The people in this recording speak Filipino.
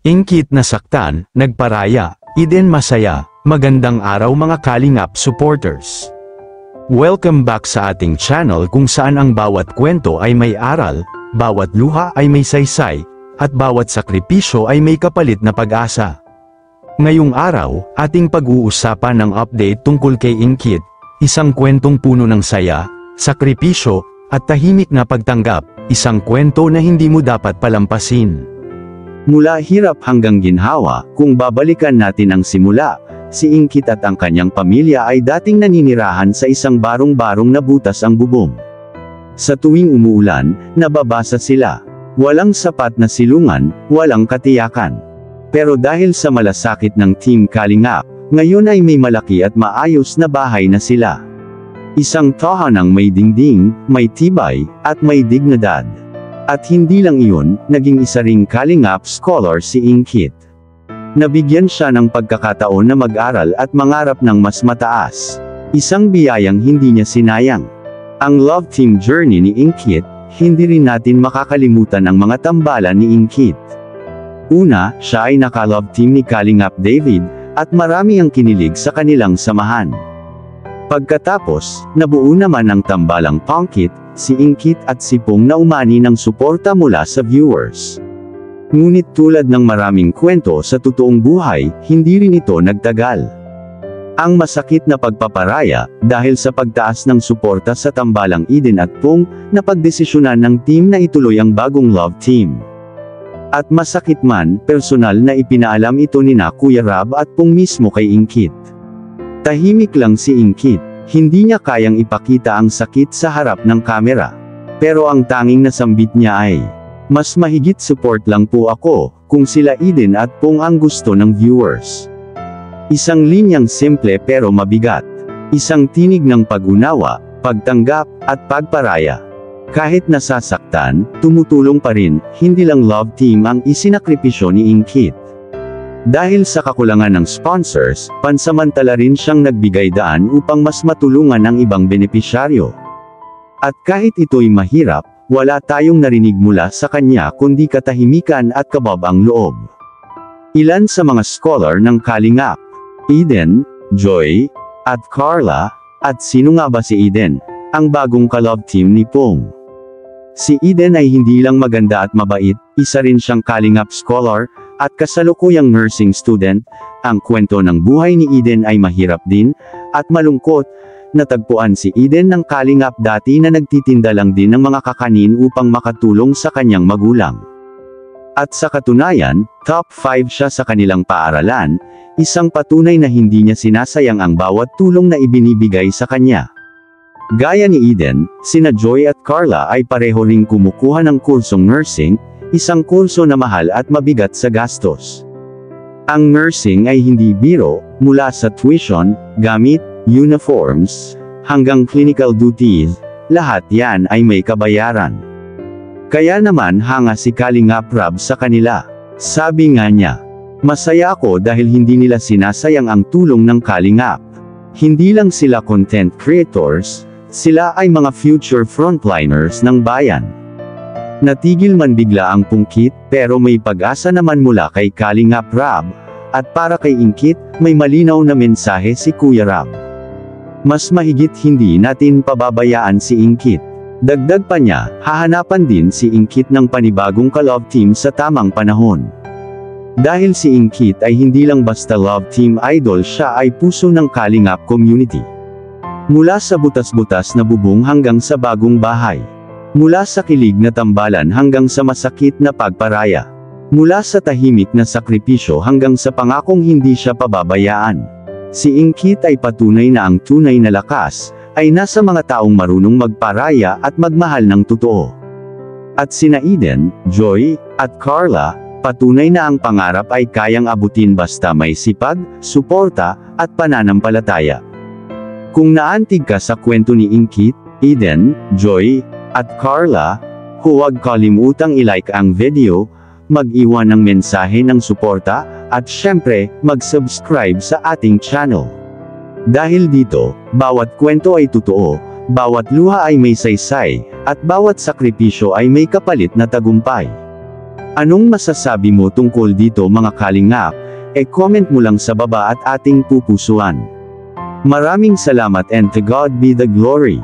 Ingkit nasaktan, nagparaya, Eden masaya, magandang araw mga Kalingap supporters. Welcome back sa ating channel kung saan ang bawat kwento ay may aral, bawat luha ay may saysay, at bawat sakripisyo ay may kapalit na pag-asa. Ngayong araw, ating pag-uusapan ang update tungkol kay Ingkit, isang kwentong puno ng saya, sakripisyo, at tahimik na pagtanggap, isang kwento na hindi mo dapat palampasin. Mula hirap hanggang ginhawa, kung babalikan natin ang simula, si Ingkit at ang kanyang pamilya ay dating naninirahan sa isang barong-barong na butas ang bubong. Sa tuwing umuulan, nababasa sila. Walang sapat na silungan, walang katiyakan. Pero dahil sa malasakit ng Team Kalingap, ngayon ay may malaki at maayos na bahay na sila. Isang tahanang may dingding, may tibay, at may dignidad. At hindi lang iyon, naging isa ring Kalingap scholar si Ingkit. Nabigyan siya ng pagkakataon na mag-aral at mangarap ng mas mataas. Isang biyayang hindi niya sinayang. Ang love team journey ni Ingkit, hindi rin natin makakalimutan ang mga tambalan ni Ingkit. Una, siya ay naka-love team ni Kalingap David, at marami ang kinilig sa kanilang samahan. Pagkatapos, nabuo naman ang tambalang Pangkit, si Ingkit at si Pong na umani ng suporta mula sa viewers. Ngunit tulad ng maraming kwento sa totoong buhay, hindi rin ito nagtagal. Ang masakit na pagpaparaya, dahil sa pagtaas ng suporta sa tambalang Eden at Pong, napagdesisyonan ng team na ituloy ang bagong love team. At masakit man, personal na ipinaalam ito nina Kuya Rab at Pong mismo kay Ingkit. Tahimik lang si Ingkit, hindi niya kayang ipakita ang sakit sa harap ng kamera. Pero ang tanging nasambit niya ay, mas mahigit support lang po ako, kung sila Eden at Pong ang gusto ng viewers. Isang linyang simple pero mabigat. Isang tinig ng pag-unawa, pagtanggap, at pagparaya. Kahit nasasaktan, tumutulong pa rin, hindi lang love team ang isinakripisyo ni Ingkit. Dahil sa kakulangan ng sponsors, pansamantala rin siyang nagbigay daan upang mas matulungan ang ibang benepisyaryo. At kahit ito'y mahirap, wala tayong narinig mula sa kanya kundi katahimikan at kabab ang loob. Ilan sa mga scholar ng Kalingap, Eden, Joy, at Carla, at sino nga ba si Eden, ang bagong ka-love team ni Pong? Si Eden ay hindi lang maganda at mabait, isa rin siyang Kalingap scholar, at kasalukuyang nursing student. Ang kwento ng buhay ni Eden ay mahirap din, at malungkot. Natagpuan si Eden ng Kalingap dati na nagtitinda lang din ng mga kakanin upang makatulong sa kanyang magulang. At sa katunayan, top 5 siya sa kanilang paaralan, isang patunay na hindi niya sinasayang ang bawat tulong na ibinibigay sa kanya. Gaya ni Eden, sina Joy at Carla ay pareho ring kumukuha ng kursong nursing, isang kurso na mahal at mabigat sa gastos. Ang nursing ay hindi biro, mula sa tuition, gamit, uniforms, hanggang clinical duties, lahat yan ay may kabayaran. Kaya naman hanga si Kalingap Rab sa kanila. Sabi nga niya, masaya ako dahil hindi nila sinasayang ang tulong ng Kalingap. Hindi lang sila content creators, sila ay mga future frontliners ng bayan. Natigil man bigla ang Pungkit, pero may pag-asa naman mula kay Kalingap Rab, at para kay Ingkit, may malinaw na mensahe si Kuya Rab. Mas mahigit hindi natin pababayaan si Ingkit. Dagdag pa niya, hahanapan din si Ingkit ng panibagong ka-love team sa tamang panahon. Dahil si Ingkit ay hindi lang basta love team idol, siya ay puso ng Kalingap community. Mula sa butas-butas na bubong hanggang sa bagong bahay. Mula sa kilig na tambalan hanggang sa masakit na pagparaya. Mula sa tahimik na sakripisyo hanggang sa pangakong hindi siya pababayaan. Si Ingkit ay patunay na ang tunay na lakas, ay nasa mga taong marunong magparaya at magmahal ng totoo. At sina Eden, Joy, at Carla, patunay na ang pangarap ay kayang abutin basta may sipag, suporta, at pananampalataya. Kung naantig ka sa kwento ni Ingkit, Eden, Joy, at Carla, huwag kalimutang i-like ang video, mag-iwan ng mensahe ng suporta, at syempre, mag-subscribe sa ating channel. Dahil dito, bawat kwento ay totoo, bawat luha ay may saysay, at bawat sakripisyo ay may kapalit na tagumpay. Anong masasabi mo tungkol dito mga kalingap? Comment mo lang sa baba at ating pupusuan. Maraming salamat and to God be the glory.